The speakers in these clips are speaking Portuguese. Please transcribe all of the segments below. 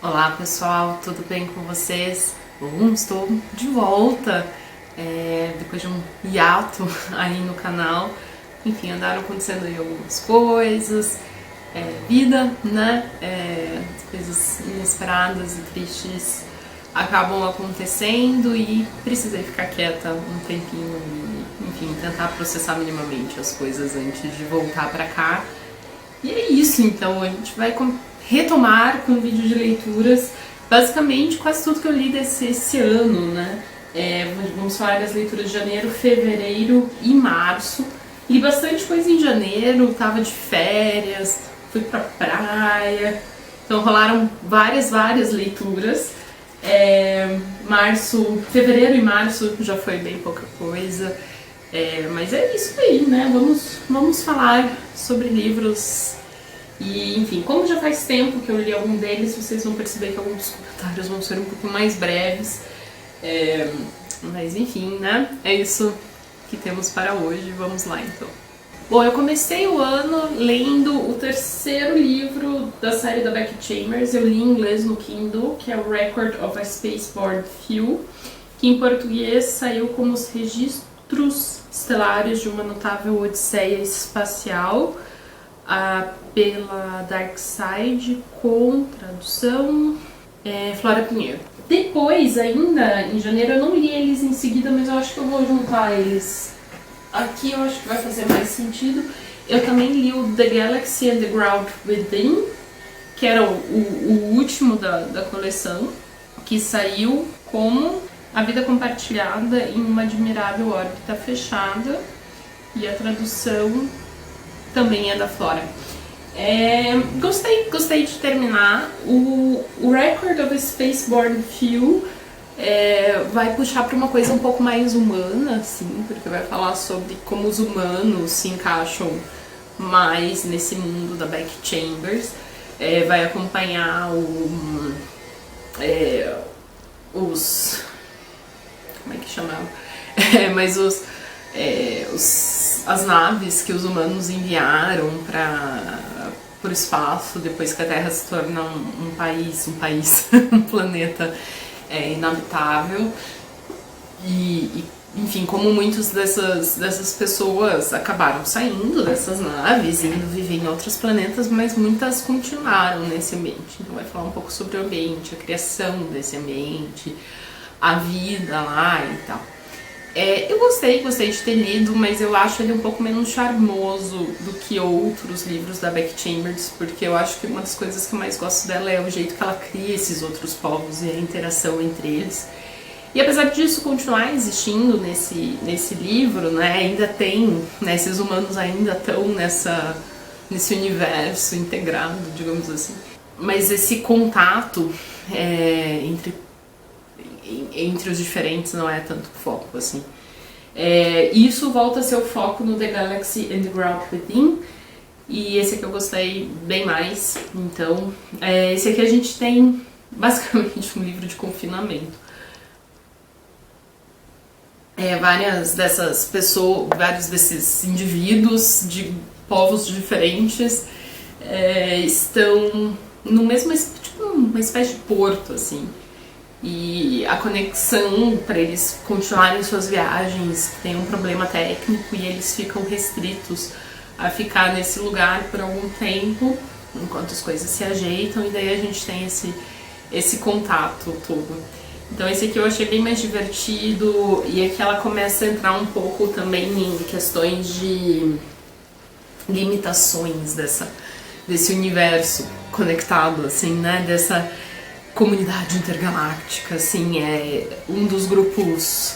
Olá pessoal, tudo bem com vocês? Bom, estou de volta depois de um hiato aí no canal. Enfim, andaram acontecendo aí algumas coisas, vida, né? Coisas inesperadas e tristes acabam acontecendo e precisei ficar quieta um tempinho e, enfim, tentar processar minimamente as coisas antes de voltar pra cá. E é isso, então, a gente vai retomar com vídeo de leituras, basicamente quase tudo que eu li esse ano, né? Vamos falar das leituras de janeiro, fevereiro e março. Li bastante coisa em janeiro, tava de férias, fui pra praia, então rolaram várias leituras. Fevereiro e março já foi bem pouca coisa. Mas é isso aí, né? Vamos falar sobre livros e, enfim, como já faz tempo que eu li algum deles, vocês vão perceber que alguns comentários vão ser um pouco mais breves. Mas, enfim, né? É isso que temos para hoje. Vamos lá, então. Bom, eu comecei o ano lendo o terceiro livro da série da Becky Chambers. Eu li em inglês no Kindle, que é o Record of a Spaceborne Few, que em português saiu como Os Registros Estelares de uma Notável Odisseia Espacial, pela Dark Side, com tradução Flora Pinheiro. Depois, ainda em janeiro, eu não li eles em seguida, mas eu acho que eu vou juntar eles aqui, eu acho que vai fazer mais sentido. Eu também li o The Galaxy and the Ground Within, que era o último da coleção, que saiu como A Vida Compartilhada em uma Admirável Órbita Fechada, e a tradução também é da Flora. Gostei de terminar. O Record of a Spaceborne Few vai puxar para uma coisa um pouco mais humana, assim, porque vai falar sobre como os humanos se encaixam mais nesse mundo da Becky Chambers. Vai acompanhar os... como é que chamava? Mas as naves que os humanos enviaram para o espaço depois que a Terra se torna um planeta inabitável. E enfim, como muitas dessas pessoas acabaram saindo dessas naves, indo viver em outros planetas, mas muitas continuaram nesse ambiente. Então vai falar um pouco sobre o ambiente, a criação desse ambiente, a vida lá e tal. Eu gostei de ter lido, mas eu acho ele um pouco menos charmoso do que outros livros da Becky Chambers, porque eu acho que uma das coisas que eu mais gosto dela é o jeito que ela cria esses outros povos e a interação entre eles. E apesar disso continuar existindo nesse livro, né, ainda tem, né, esses humanos ainda estão nesse universo integrado, digamos assim. Mas esse contato entre os diferentes não é tanto foco, assim. Isso volta a ser o foco no The Galaxy and the Ground Within, e esse aqui eu gostei bem mais. Então, esse aqui a gente tem basicamente um livro de confinamento. Várias dessas pessoas, vários desses indivíduos de povos diferentes estão no mesmo, tipo, uma espécie de porto, assim. E a conexão para eles continuarem suas viagens tem um problema técnico e eles ficam restritos a ficar nesse lugar por algum tempo, enquanto as coisas se ajeitam, e daí a gente tem esse contato todo. Então esse aqui eu achei bem mais divertido, e aqui ela começa a entrar um pouco também em questões de limitações desse universo conectado, assim, né, dessa comunidade intergaláctica, assim, um dos grupos,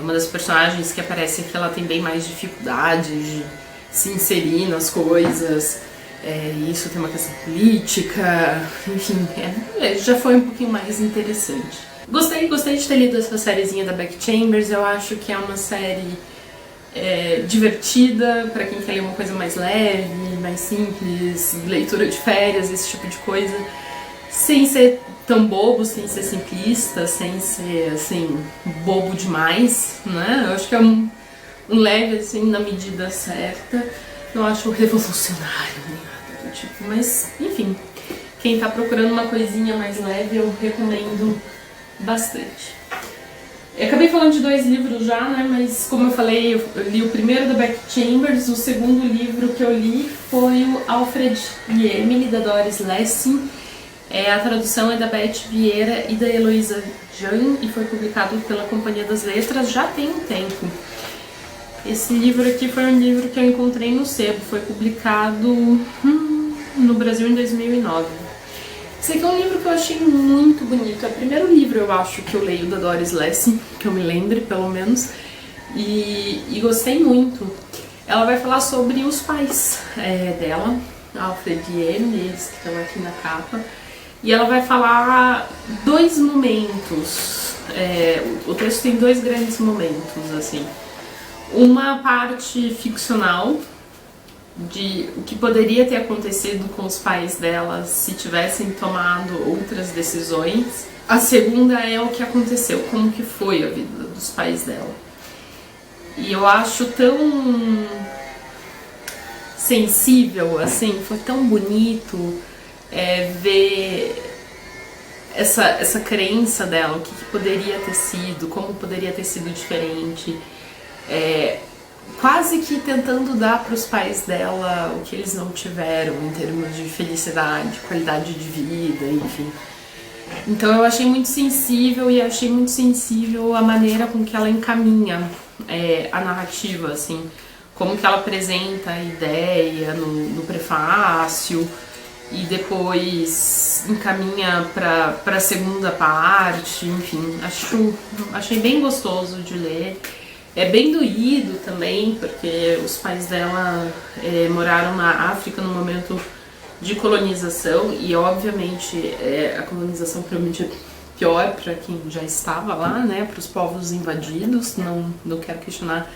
uma das personagens que aparece aqui, ela tem bem mais dificuldade de se inserir nas coisas, e isso tem uma questão política, enfim, já foi um pouquinho mais interessante. Gostei de ter lido essa sériezinha da Becky Chambers. Eu acho que é uma série divertida pra quem quer ler uma coisa mais leve, mais simples, leitura de férias, esse tipo de coisa, sem ser tão bobo, sem ser simplista, sem ser, assim, bobo demais, né? Eu acho que é um leve, assim, na medida certa. Não acho revolucionário nem nada do tipo, mas, enfim, quem tá procurando uma coisinha mais leve, eu recomendo bastante. Eu acabei falando de 2 livros já, né, mas como eu falei, eu li o primeiro da Becky Chambers, o segundo livro que eu li foi o Alfred e Emily, da Doris Lessing. A tradução é da Beth Vieira e da Heloísa Jean e foi publicado pela Companhia das Letras já tem um tempo. Esse livro aqui foi um livro que eu encontrei no sebo, foi publicado no Brasil em 2009. Esse aqui é um livro que eu achei muito bonito, é o primeiro livro, eu acho, que eu leio da Doris Lessing, que eu me lembre, pelo menos, e gostei muito. Ela vai falar sobre os pais dela, Alfred e Emily, eles que estão aqui na capa, e ela vai falar 2 momentos, o texto tem 2 grandes momentos, assim. Uma parte ficcional, de o que poderia ter acontecido com os pais dela se tivessem tomado outras decisões. A segunda é o que aconteceu, como que foi a vida dos pais dela. E eu acho tão sensível, assim, foi tão bonito ver essa crença dela, o que poderia ter sido, como poderia ter sido diferente. Quase que tentando dar para os pais dela o que eles não tiveram em termos de felicidade, qualidade de vida, enfim. Então eu achei muito sensível e achei muito sensível a maneira com que ela encaminha a narrativa, assim, como que ela apresenta a ideia no prefácio e depois encaminha para a segunda parte, enfim, achei bem gostoso de ler. É bem doído também, porque os pais dela moraram na África no momento de colonização e, obviamente, a colonização provavelmente é pior para quem já estava lá, né, para os povos invadidos, não quero questionar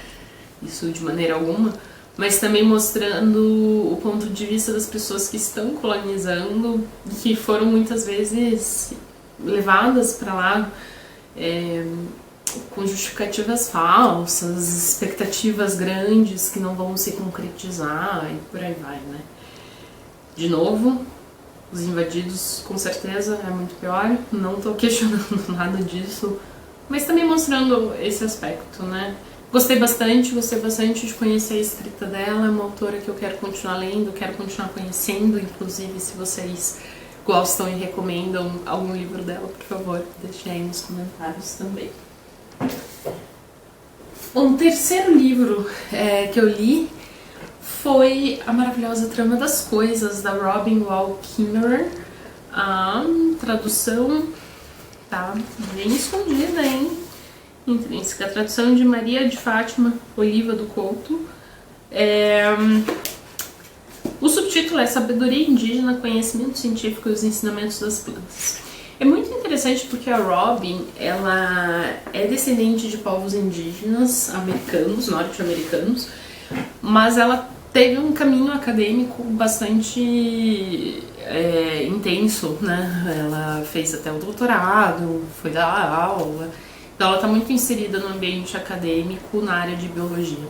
isso de maneira alguma, mas também mostrando o ponto de vista das pessoas que estão colonizando e que foram muitas vezes levadas para lá com justificativas falsas, expectativas grandes que não vão se concretizar e por aí vai, né? De novo, os invadidos com certeza é muito pior, não tô questionando nada disso, mas também mostrando esse aspecto, né? Gostei bastante de conhecer a escrita dela, é uma autora que eu quero continuar lendo, quero continuar conhecendo, inclusive se vocês gostam e recomendam algum livro dela, por favor, deixem aí nos comentários também. Um terceiro livro que eu li foi A Maravilhosa Trama das Coisas, da Robin Wall Kimmerer. A tradução tá bem escondida, hein? Intrínseca. A tradução de Maria de Fátima Oliva do Couto. O subtítulo é Sabedoria Indígena, Conhecimento Científico e os Ensinamentos das Plantas. É muito interessante porque a Robin, ela é descendente de povos indígenas americanos, norte-americanos, mas ela teve um caminho acadêmico bastante intenso, né? Ela fez até o doutorado, foi dar aula, então ela está muito inserida no ambiente acadêmico na área de biologia.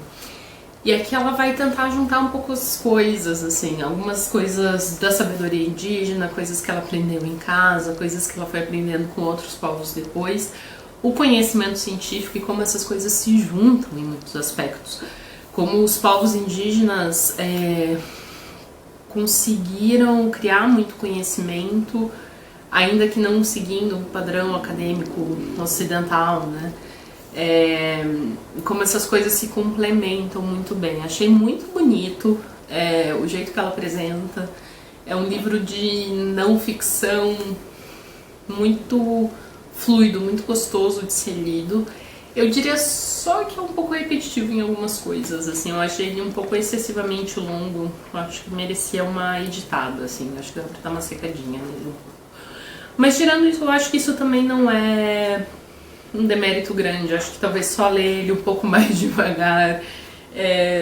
E aqui ela vai tentar juntar um pouco as coisas, assim, algumas coisas da sabedoria indígena, coisas que ela aprendeu em casa, coisas que ela foi aprendendo com outros povos depois, o conhecimento científico e como essas coisas se juntam em muitos aspectos. Como os povos indígenas conseguiram criar muito conhecimento, ainda que não seguindo o padrão acadêmico ocidental, né? Como essas coisas se complementam muito bem. Achei muito bonito o jeito que ela apresenta. É um livro de não ficção muito fluido, muito gostoso de ser lido. Eu diria só que é um pouco repetitivo em algumas coisas, assim, eu achei ele um pouco excessivamente longo, eu acho que merecia uma editada, assim, acho que dá pra dar uma secadinha nele. Mas tirando isso, eu acho que isso também não é um demérito grande, acho que talvez só ler ele um pouco mais devagar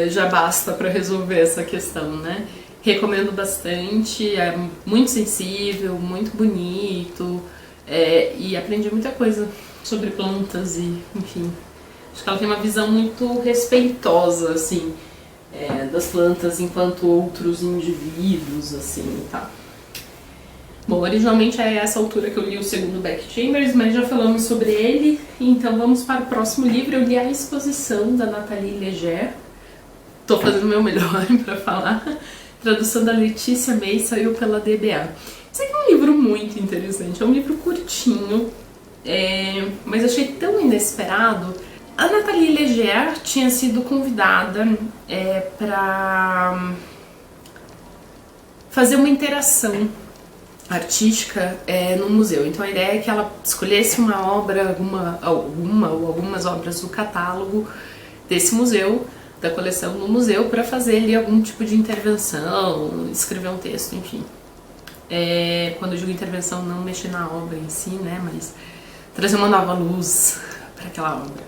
já basta pra resolver essa questão, né? Recomendo bastante, é muito sensível, muito bonito, e aprendi muita coisa sobre plantas e, enfim, acho que ela tem uma visão muito respeitosa, assim, das plantas enquanto outros indivíduos, assim, tá. Bom, originalmente é essa altura que eu li o segundo Becky Chambers, mas já falamos sobre ele, então vamos para o próximo livro. Eu li A Exposição, da Nathalie Leger. Tô fazendo o meu melhor para falar. Tradução da Letícia May, saiu pela DBA. Esse aqui é um livro muito interessante, é um livro curtinho, mas achei tão inesperado. A Nathalie Leger tinha sido convidada para fazer uma interação artística no museu. Então a ideia é que ela escolhesse uma obra, algumas obras do catálogo desse museu, da coleção no museu, para fazer ali algum tipo de intervenção, escrever um texto, enfim. Quando eu digo intervenção, não mexer na obra em si, né, mas trazer uma nova luz para aquela obra.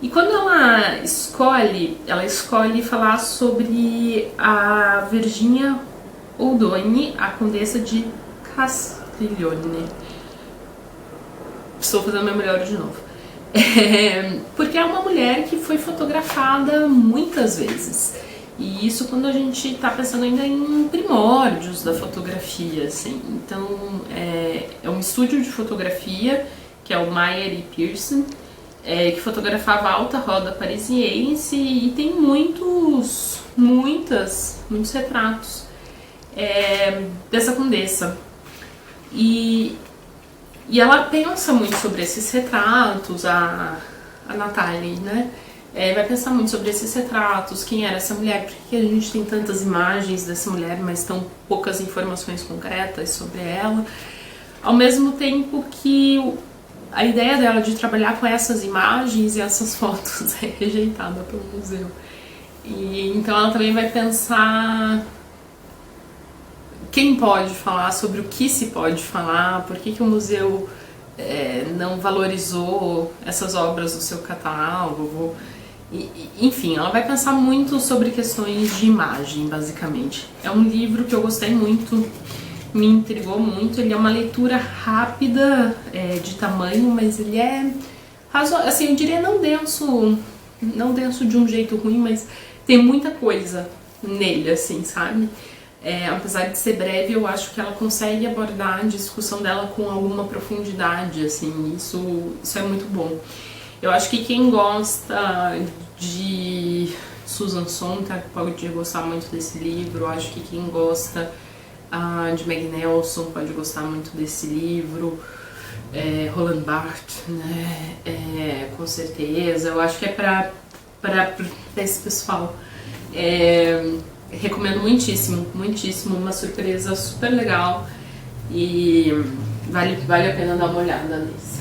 E quando ela escolhe falar sobre a Virginia Oldoni, a Condessa de Castiglione. Estou fazendo meu melhor de novo. Porque é uma mulher que foi fotografada muitas vezes. E isso quando a gente está pensando ainda em primórdios da fotografia, assim. Então, é um estúdio de fotografia, que é o Meyer e Pearson, que fotografava a alta roda parisiense, e tem muitos retratos dessa condessa. E ela pensa muito sobre esses retratos, a Nathalie, né? Vai pensar muito sobre esses retratos, quem era essa mulher, por que a gente tem tantas imagens dessa mulher, mas tão poucas informações concretas sobre ela. Ao mesmo tempo que a ideia dela de trabalhar com essas imagens e essas fotos é rejeitada pelo museu. E então ela também vai pensar quem pode falar, sobre o que se pode falar, por que o museu não valorizou essas obras do seu catálogo. Enfim, ela vai pensar muito sobre questões de imagem, basicamente. É um livro que eu gostei muito, me intrigou muito. Ele é uma leitura rápida de tamanho, mas ele é razoável, assim, eu diria não denso de um jeito ruim, mas tem muita coisa nele, assim, sabe? Apesar de ser breve, eu acho que ela consegue abordar a discussão dela com alguma profundidade, assim, isso é muito bom. Eu acho que quem gosta de Susan Sontag pode gostar muito desse livro. Eu acho que quem gosta de Maggie Nelson pode gostar muito desse livro. Roland Barthes, né? Com certeza. Eu acho que é pra esse pessoal. Recomendo muitíssimo, muitíssimo. Uma surpresa super legal e vale a pena dar uma olhada nisso.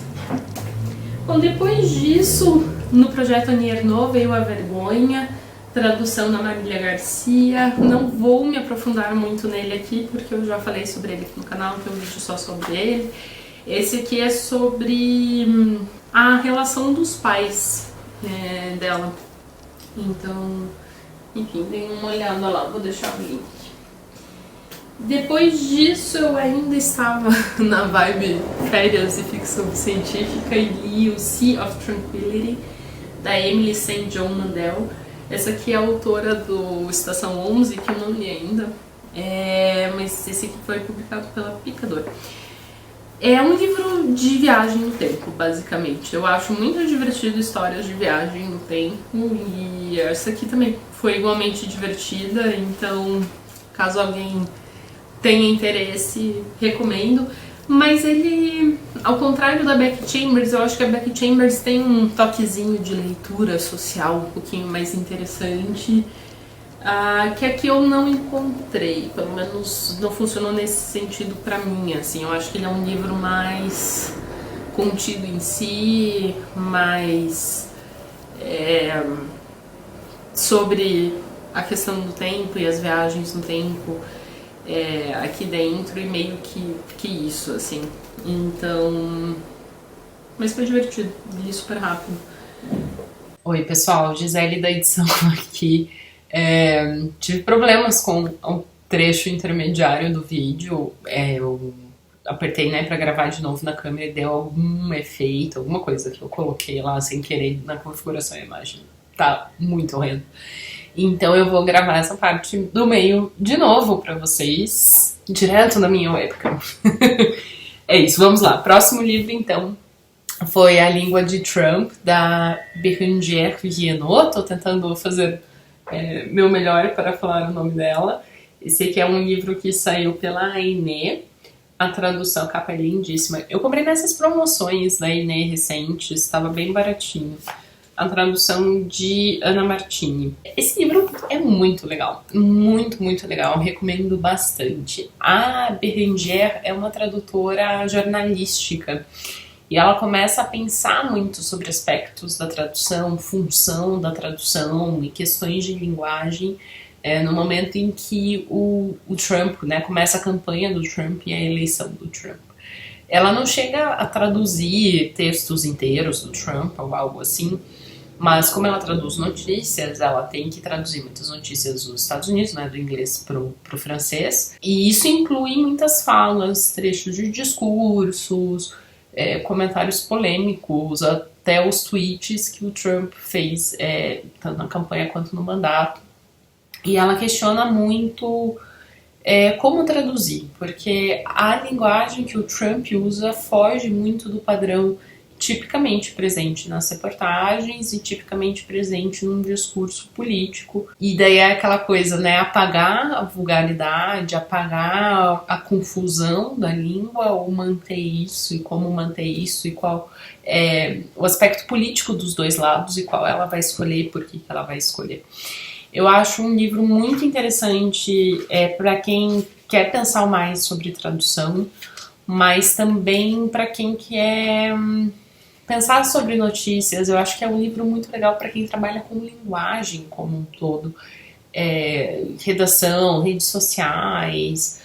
Bom, depois disso, no projeto Anier No veio A Vergonha, tradução da Marília Garcia. Não vou me aprofundar muito nele aqui, porque eu já falei sobre ele aqui no canal, tem um vídeo só sobre ele. Esse aqui é sobre a relação dos pais dela. Então, enfim, deem uma olhada lá, vou deixar o link. Depois disso, eu ainda estava na vibe férias e ficção científica e li o Sea of Tranquility, da Emily St. John Mandel. Essa aqui é a autora do Estação 11, que eu não li ainda, mas esse aqui foi publicado pela Picador. É um livro de viagem no tempo, basicamente. Eu acho muito divertido histórias de viagem no tempo, e essa aqui também foi igualmente divertida, então caso alguém tenha interesse, recomendo. Mas ele, ao contrário da Becky Chambers, eu acho que a Becky Chambers tem um toquezinho de leitura social um pouquinho mais interessante, que aqui eu não encontrei, pelo menos não funcionou nesse sentido pra mim, assim. Eu acho que ele é um livro mais contido em si, mais sobre a questão do tempo e as viagens no tempo aqui dentro, e meio que isso, assim. Então, mas foi divertido, li super rápido. Oi pessoal, Gisele da edição aqui. Tive problemas com o trecho intermediário do vídeo. Eu apertei, né, pra gravar de novo na câmera e deu algum efeito, alguma coisa que eu coloquei lá sem querer na configuração da imagem. Tá muito horrendo. Então eu vou gravar essa parte do meio de novo pra vocês, direto na minha webcam. É isso, vamos lá. Próximo livro, então, foi A Língua de Trump, da Bérengère Viennot. Tô tentando fazer meu melhor para falar o nome dela. Esse aqui é um livro que saiu pela Aine. A tradução, a capa é lindíssima. Eu comprei nessas promoções da Aine recentes, estava bem baratinho. A tradução de Ana Martini. Esse livro é muito legal, muito legal, recomendo bastante. A Bérengère é uma tradutora jornalística e ela começa a pensar muito sobre aspectos da tradução, função da tradução e questões de linguagem no momento em que o Trump, né, começa a campanha do Trump e a eleição do Trump. Ela não chega a traduzir textos inteiros do Trump ou algo assim, mas como ela traduz notícias, ela tem que traduzir muitas notícias dos Estados Unidos, né, do inglês pro francês. E isso inclui muitas falas, trechos de discursos, comentários polêmicos, até os tweets que o Trump fez, tanto na campanha quanto no mandato. E ela questiona muito como traduzir, porque a linguagem que o Trump usa foge muito do padrão tipicamente presente nas reportagens e tipicamente presente num discurso político. E daí é aquela coisa, né, apagar a vulgaridade, apagar a confusão da língua, ou manter isso, e como manter isso, e qual é o aspecto político dos dois lados, e qual ela vai escolher e por que ela vai escolher. Eu acho um livro muito interessante para quem quer pensar mais sobre tradução, mas também para quem quer pensar sobre notícias. Eu acho que é um livro muito legal para quem trabalha com linguagem como um todo, redação, redes sociais,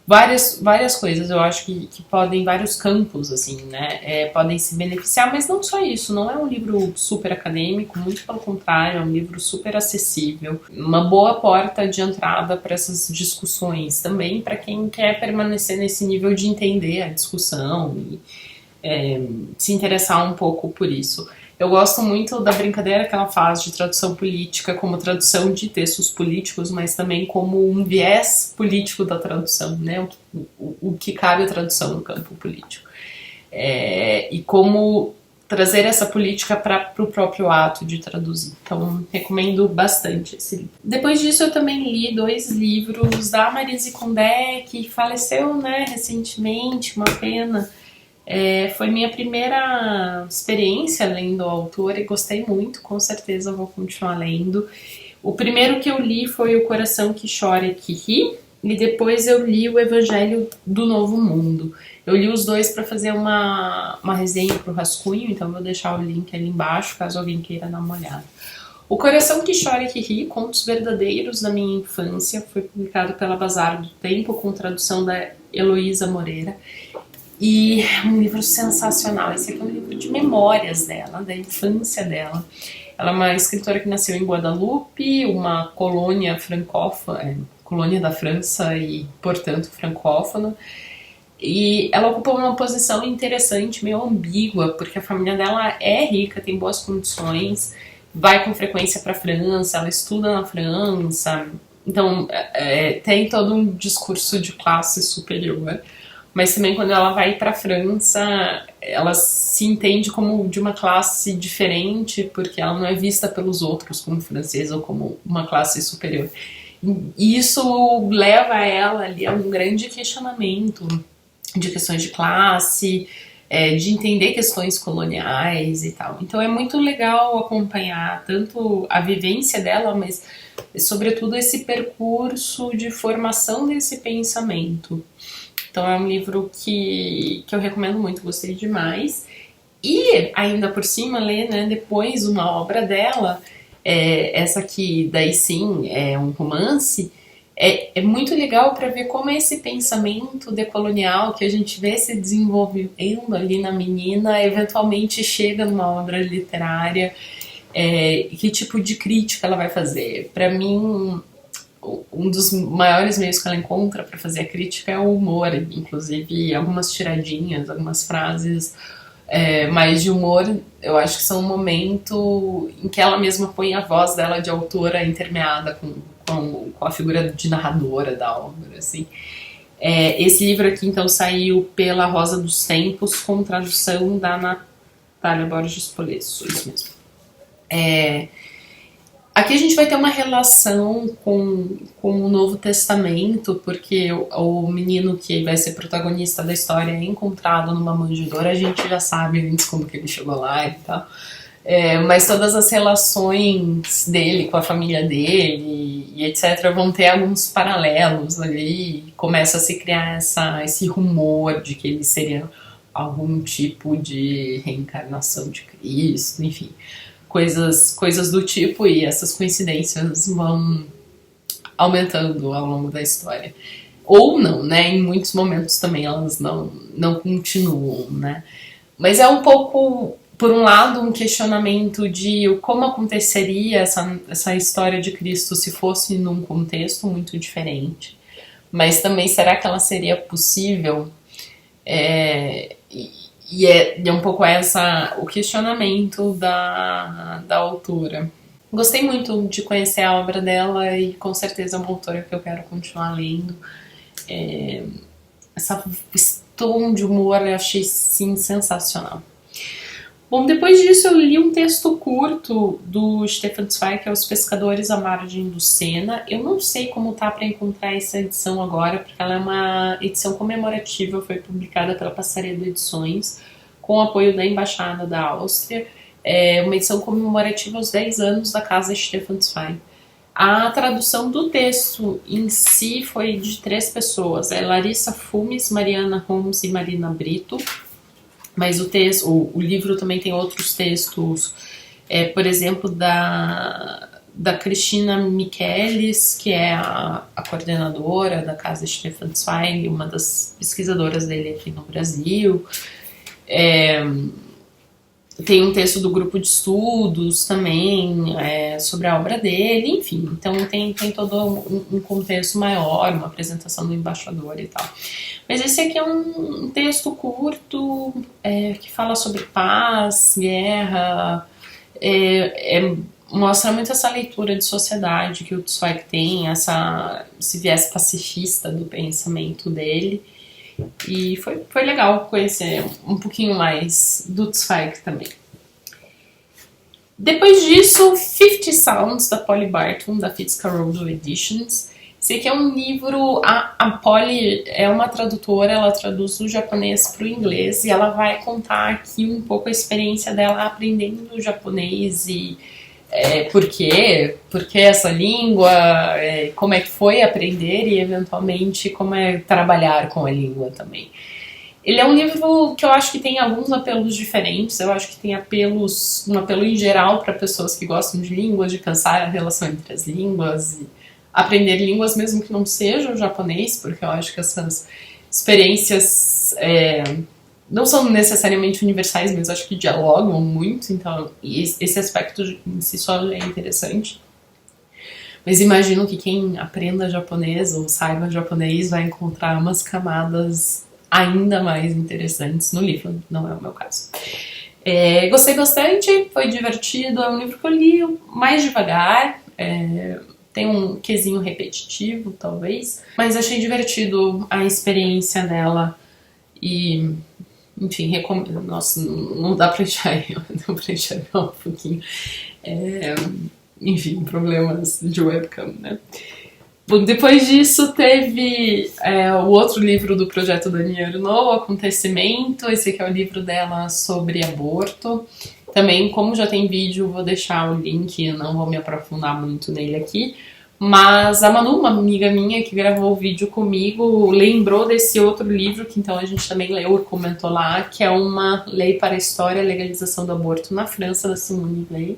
várias coisas. Eu acho que podem, vários campos, assim, né, podem se beneficiar, mas não só isso. Não é um livro super acadêmico, muito pelo contrário, é um livro super acessível, uma boa porta de entrada para essas discussões também, para quem quer permanecer nesse nível de entender a discussão e se interessar um pouco por isso. Eu gosto muito da brincadeira que ela faz de tradução política como tradução de textos políticos, mas também como um viés político da tradução, né? O que cabe à tradução no campo político. E como trazer essa política para o próprio ato de traduzir. Então, recomendo bastante esse livro. Depois disso, eu também li 2 livros da Maryse Condé, que faleceu, né, recentemente, uma pena. Foi minha primeira experiência lendo a autora e gostei muito, com certeza vou continuar lendo. O primeiro que eu li foi O Coração que Chora e que Ri, e depois eu li O Evangelho do Novo Mundo. Eu li os dois para fazer uma resenha para o rascunho, então vou deixar o link ali embaixo, caso alguém queira dar uma olhada. O Coração que Chora e que Ri, Contos Verdadeiros da Minha Infância, foi publicado pela Bazar do Tempo, com tradução da Heloísa Moreira. E é um livro sensacional. Esse aqui é um livro de memórias dela, da infância dela. Ela é uma escritora que nasceu em Guadalupe, uma colônia francófona, colônia da França e, portanto, francófona. E ela ocupou uma posição interessante, meio ambígua, porque a família dela é rica, tem boas condições, vai com frequência para a França, ela estuda na França. Então, tem todo um discurso de classe superior. Mas também quando ela vai para a França, ela se entende como de uma classe diferente, porque ela não é vista pelos outros como francesa ou como uma classe superior. E isso leva ela ali a um grande questionamento de questões de classe, de entender questões coloniais e tal. Então é muito legal acompanhar tanto a vivência dela, mas sobretudo esse percurso de formação desse pensamento. Então é um livro que eu recomendo muito, gostei demais. E ainda por cima ler, né, depois uma obra dela, essa aqui daí sim é um romance, é muito legal para ver como esse pensamento decolonial que a gente vê se desenvolvendo ali na menina, eventualmente chega numa obra literária, que tipo de crítica ela vai fazer. Para mim, um dos maiores meios que ela encontra para fazer a crítica é o humor, inclusive algumas tiradinhas, algumas frases mais de humor, eu acho que são um momento em que ela mesma põe a voz dela de autora intermeada com a figura de narradora da obra, assim. Esse livro aqui, então, saiu pela Rosa dos Tempos, com tradução da Natália Borges Polesso, isso mesmo. Aqui a gente vai ter uma relação com o Novo Testamento, porque o menino que vai ser protagonista da história é encontrado numa manjedoura, a gente já sabe antes como que ele chegou lá e tal. Mas todas as relações dele com a família dele e etc. vão ter alguns paralelos ali. Começa a se criar esse rumor de que ele seria algum tipo de reencarnação de Cristo, enfim. Coisas do tipo, e essas coincidências vão aumentando ao longo da história. Ou não, né? Em muitos momentos também elas não continuam, né? Mas é um pouco, por um lado, um questionamento de como aconteceria essa história de Cristo se fosse num contexto muito diferente. Mas também, será que ela seria possível? E é um pouco o questionamento da autora. Gostei muito de conhecer a obra dela e com certeza é uma autora que eu quero continuar lendo. Essa tom de humor eu achei sim sensacional. Bom, depois disso eu li um texto curto do Stefan Zweig, que é Os Pescadores à Margem do Sena. Eu não sei como tá para encontrar essa edição agora, porque ela é uma edição comemorativa, foi publicada pela Passaredo Edições, com o apoio da Embaixada da Áustria. É uma edição comemorativa aos 10 anos da Casa Stefan Zweig. A tradução do texto em si foi de 3 pessoas, Larissa Fumes, Mariana Holmes e Marina Brito. Mas o livro também tem outros textos, por exemplo, da Cristina Michelis, que é a coordenadora da Casa Stefan Zweig, uma das pesquisadoras dele aqui no Brasil. Tem um texto do grupo de estudos também sobre a obra dele, enfim. Então tem todo um contexto maior, uma apresentação do embaixador e tal. Mas esse aqui é um texto curto, que fala sobre paz, guerra, mostra muito essa leitura de sociedade que o Zweig tem, esse viés pacifista do pensamento dele. E foi legal conhecer um pouquinho mais do Zweig também. Depois disso, 50 Sounds, da Polly Barton, da Fitzcarraldo Editions. Esse aqui é um livro, a Polly é uma tradutora, ela traduz do japonês para o inglês e ela vai contar aqui um pouco a experiência dela aprendendo o japonês e por que essa língua, como é que foi aprender e eventualmente como é trabalhar com a língua também. Ele é um livro que eu acho que tem alguns apelos diferentes, eu acho que tem um apelo em geral para pessoas que gostam de línguas, de pensar a relação entre as línguas e aprender línguas mesmo que não seja o japonês, porque eu acho que essas experiências não são necessariamente universais, mas acho que dialogam muito, então esse aspecto em si só é interessante. Mas imagino que quem aprenda japonês ou saiba japonês vai encontrar umas camadas ainda mais interessantes no livro, não é o meu caso. Gostei bastante, foi divertido, é um livro que eu li mais devagar, tem um quesinho repetitivo, talvez, mas achei divertido a experiência dela e, enfim, recomendo. Nossa, não dá pra enxergar, um pouquinho. Enfim, problemas de webcam, né? Bom, depois disso teve o outro livro do projeto Daniel Arnaud, O Acontecimento. Esse aqui é o livro dela sobre aborto. Também, como já tem vídeo, vou deixar o link, não vou me aprofundar muito nele aqui. Mas a Manu, uma amiga minha que gravou o vídeo comigo, lembrou desse outro livro, que então a gente também leu e comentou lá, que é Uma Lei para a História e a Legalização do Aborto na França, da Simone Veil.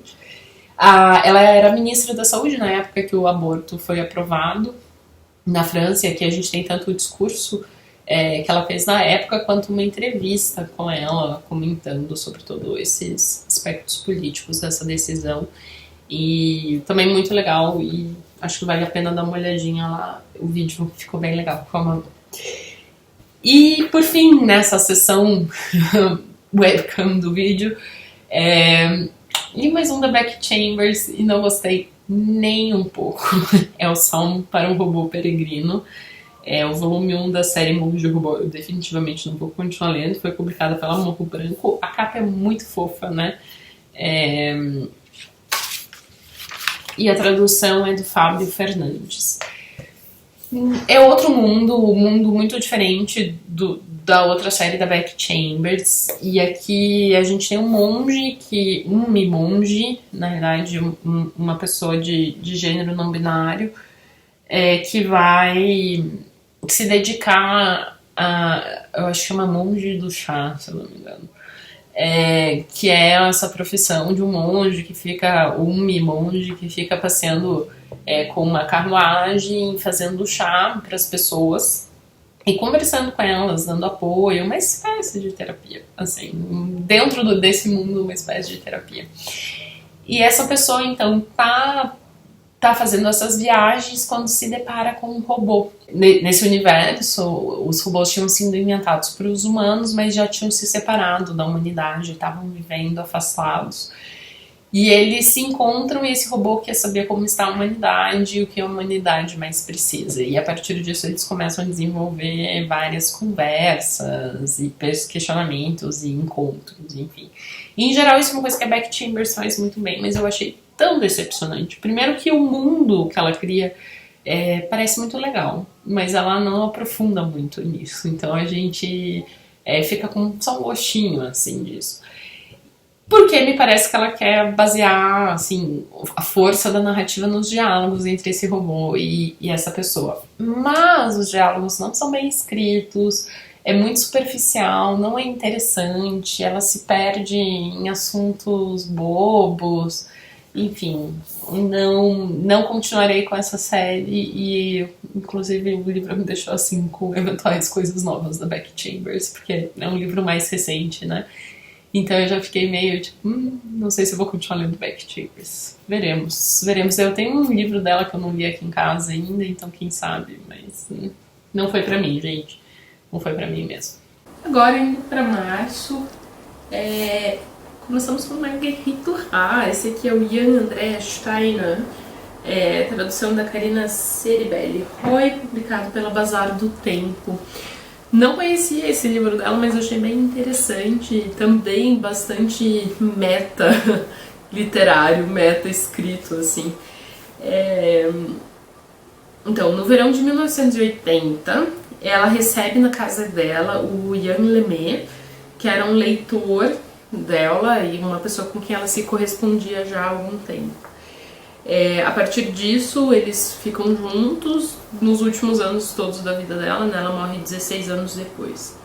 Ela era ministra da Saúde na época que o aborto foi aprovado na França, e aqui a gente tem tanto o discurso que ela fez na época, quanto uma entrevista com ela, comentando sobre todos esses aspectos políticos dessa decisão. E também muito legal, e acho que vale a pena dar uma olhadinha lá, o vídeo ficou bem legal com a Manu. E por fim, nessa sessão webcam do vídeo. Li mais um da Becky Chambers e não gostei nem um pouco. É o Salmo para um Robô Peregrino. É o volume 1 da série Mundo de Robô. Eu definitivamente não vou continuar lendo. Foi publicada pela Morro Branco. A capa é muito fofa, né? E a tradução é do Fábio Fernandes. É outro mundo, um mundo muito diferente da outra série da Becky Chambers. E aqui a gente tem um monge, monge, na verdade, uma pessoa de gênero não binário, que vai se dedicar a, eu acho que chama monge do chá, se eu não me engano. Que é essa profissão de um monge que fica, monge que fica passeando com uma carruagem, fazendo chá para as pessoas e conversando com elas, dando apoio, uma espécie de terapia, assim, dentro desse mundo, uma espécie de terapia. E essa pessoa, então, tá fazendo essas viagens quando se depara com um robô. Nesse universo, os robôs tinham sido inventados para os humanos, mas já tinham se separado da humanidade, estavam vivendo afastados. E eles se encontram e esse robô quer saber como está a humanidade e o que a humanidade mais precisa. E a partir disso eles começam a desenvolver várias conversas e questionamentos e encontros, enfim. E, em geral isso é uma coisa que a Becky Chambers faz muito bem, mas eu achei tão decepcionante. Primeiro que o mundo que ela cria parece muito legal, mas ela não aprofunda muito nisso. Então a gente fica com só um gostinho assim disso. Porque me parece que ela quer basear assim, a força da narrativa nos diálogos entre esse robô e essa pessoa. Mas os diálogos não são bem escritos, é muito superficial, não é interessante, ela se perde em assuntos bobos. Enfim, não continuarei com essa série e, inclusive, o livro me deixou assim com eventuais coisas novas da Becky Chambers, porque é um livro mais recente, né? Então eu já fiquei meio tipo, não sei se eu vou continuar lendo Becky Chambers. Veremos. Eu tenho um livro dela que eu não li aqui em casa ainda, então quem sabe, mas não foi pra mim, gente. Não foi pra mim mesmo. Agora, indo pra março, começamos com Marguerite Duras. Esse aqui é o Jan Andrea Steiner, tradução da Karina Ceribelli. Foi publicado pela Bazar do Tempo. Não conhecia esse livro dela, mas achei bem interessante, também bastante meta literário, meta escrito, assim. Então, no verão de 1980, ela recebe na casa dela o Ian Lemay, que era um leitor dela e uma pessoa com quem ela se correspondia já há algum tempo. A partir disso, eles ficam juntos nos últimos anos todos da vida dela, né? Ela morre 16 anos depois.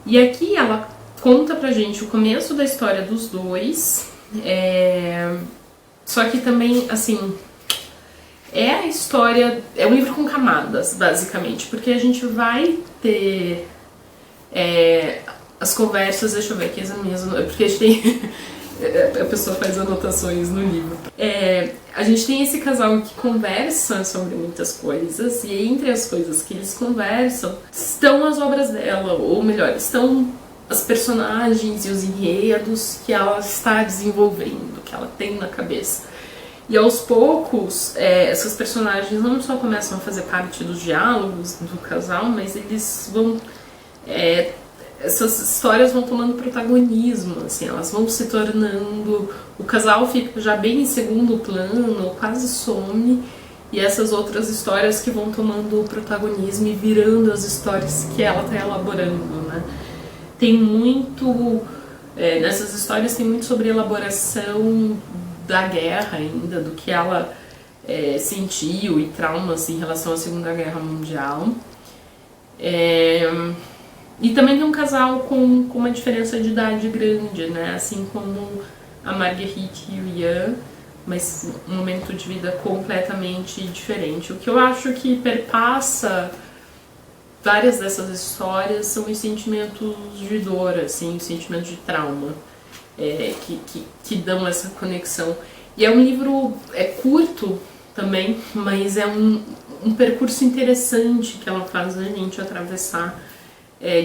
E aqui ela conta pra gente o começo da história dos dois, só que também, assim, a história, é um livro com camadas, basicamente, porque a gente vai ter as conversas, deixa eu ver aqui as minhas, porque a gente tem... a pessoa faz anotações no livro. A gente tem esse casal que conversa sobre muitas coisas, e entre as coisas que eles conversam estão as obras dela, ou melhor, estão as personagens e os enredos que ela está desenvolvendo, que ela tem na cabeça. E aos poucos, essas personagens não só começam a fazer parte dos diálogos do casal, mas eles vão... essas histórias vão tomando protagonismo, assim, elas vão se tornando... O casal fica já bem em segundo plano, quase some, e essas outras histórias que vão tomando o protagonismo e virando as histórias que ela está elaborando, né? Tem muito... nessas histórias tem muito sobre elaboração da guerra ainda, do que ela sentiu e traumas em relação à Segunda Guerra Mundial. E também tem um casal com uma diferença de idade grande, né? Assim como a Marguerite e o Ian, mas um momento de vida completamente diferente. O que eu acho que perpassa várias dessas histórias são os sentimentos de dor, assim, os sentimentos de trauma, que dão essa conexão. E é um livro curto também, mas é um percurso interessante que ela faz a gente atravessar,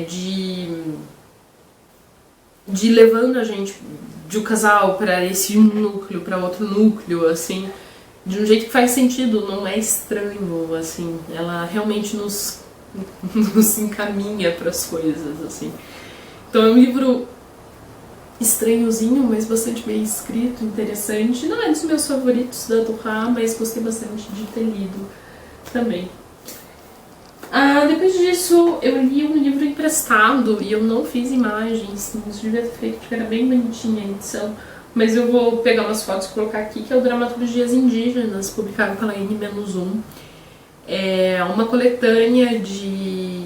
de de ir levando a gente de um casal para esse um núcleo, para outro núcleo, assim, de um jeito que faz sentido, não é estranho, assim, ela realmente nos encaminha para as coisas, assim. Então é um livro estranhozinho, mas bastante bem escrito, interessante. Não é dos meus favoritos da Duha, mas gostei bastante de ter lido também. Depois disso, eu li um livro emprestado e eu não fiz imagens, mas devia ter feito, porque era bem bonitinha a edição. Mas eu vou pegar umas fotos e colocar aqui, que é o Dramaturgias Indígenas, publicado pela N-1. É uma coletânea de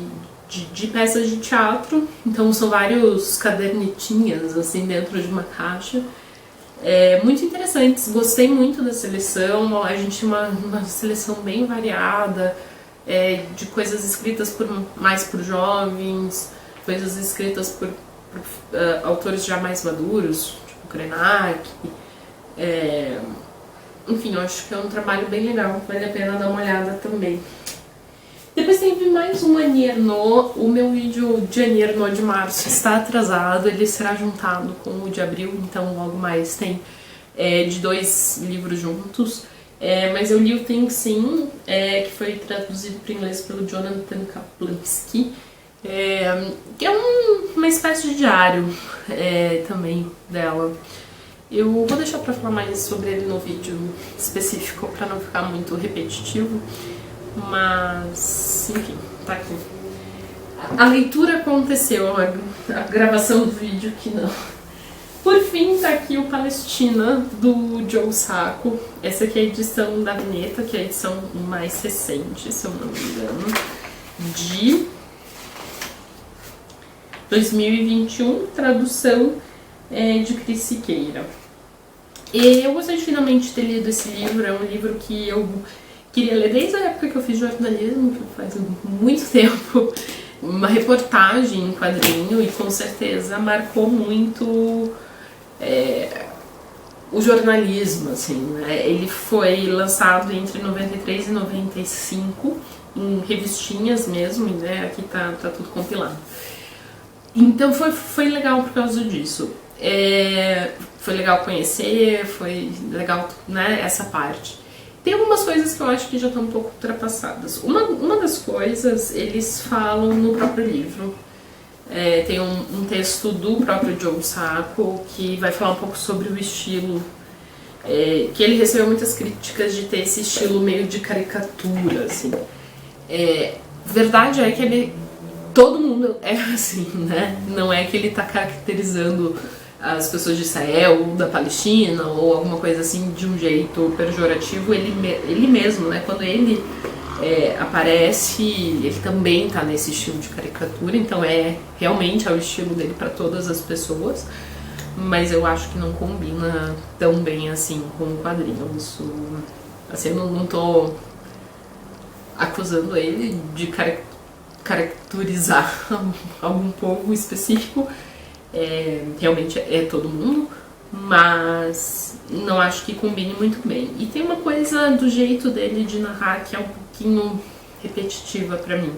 peças de teatro, então são vários cadernetinhas assim dentro de uma caixa. Muito interessantes, gostei muito da seleção, a gente tinha uma seleção bem variada, de coisas escritas mais por jovens, coisas escritas por autores já mais maduros, tipo Krenak. Enfim, eu acho que é um trabalho bem legal, vale a pena dar uma olhada também. Depois teve mais um Anierno. O meu vídeo de Anierno de março está atrasado, ele será juntado com o de abril, então logo mais tem de 2 livros juntos. Mas eu li o Think Sim, que foi traduzido para o inglês pelo Jonathan Kaplansky, que é uma espécie de diário também dela. Eu vou deixar para falar mais sobre ele no vídeo específico, para não ficar muito repetitivo. Mas, enfim, tá aqui. A leitura aconteceu, a gravação do vídeo que não. Por fim, tá aqui o Palestina, do Joe Sacco. Essa aqui é a edição da Vineta, que é a edição mais recente, se eu não me engano, de 2021, tradução de Cris Siqueira. E eu gostei de finalmente ter lido esse livro, é um livro que eu queria ler desde a época que eu fiz jornalismo, que faz muito tempo, uma reportagem em quadrinho, e com certeza marcou muito o jornalismo, assim, né? Ele foi lançado entre 93 e 95, em revistinhas mesmo, né? Aqui tá tudo compilado. Então foi legal por causa disso. Foi legal conhecer, foi legal, né, essa parte. Tem algumas coisas que eu acho que já estão um pouco ultrapassadas. Uma das coisas, eles falam no próprio livro. Tem um texto do próprio Joe Sacco que vai falar um pouco sobre o estilo, que ele recebeu muitas críticas de ter esse estilo meio de caricatura, assim. Verdade é que todo mundo é assim, né? Não é que ele tá caracterizando as pessoas de Israel ou da Palestina ou alguma coisa assim de um jeito pejorativo. Ele mesmo, né? Quando ele aparece, ele também tá nesse estilo de caricatura, então realmente é o estilo dele para todas as pessoas, mas eu acho que não combina tão bem assim com o quadrinho. Isso, assim, eu não tô acusando ele de caracterizar algum povo específico, realmente é todo mundo, mas não acho que combine muito bem. E tem uma coisa do jeito dele de narrar que é um pouquinho repetitiva pra mim.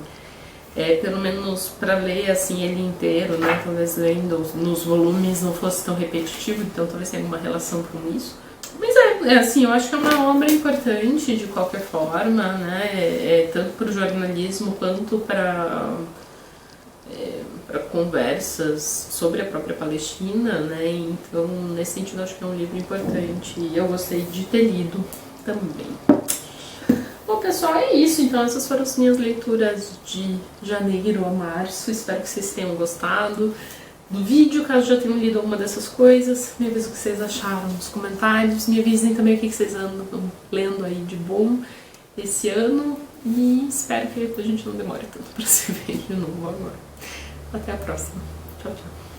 Pelo menos pra ler assim ele inteiro, né? Talvez lendo nos volumes não fosse tão repetitivo, então talvez tenha alguma relação com isso. Mas assim, eu acho que é uma obra importante de qualquer forma, né? Tanto para o jornalismo quanto para conversas sobre a própria Palestina, né? Então, nesse sentido, acho que é um livro importante e eu gostei de ter lido também. Bom, pessoal, é isso. Então, essas foram as minhas leituras de janeiro a março. Espero que vocês tenham gostado do vídeo. Caso já tenham lido alguma dessas coisas, me avisem o que vocês acharam nos comentários. Me avisem também o que vocês andam lendo aí de bom esse ano. E espero que a gente não demore tanto para se ver de novo agora. Até a próxima. Tchau, tchau.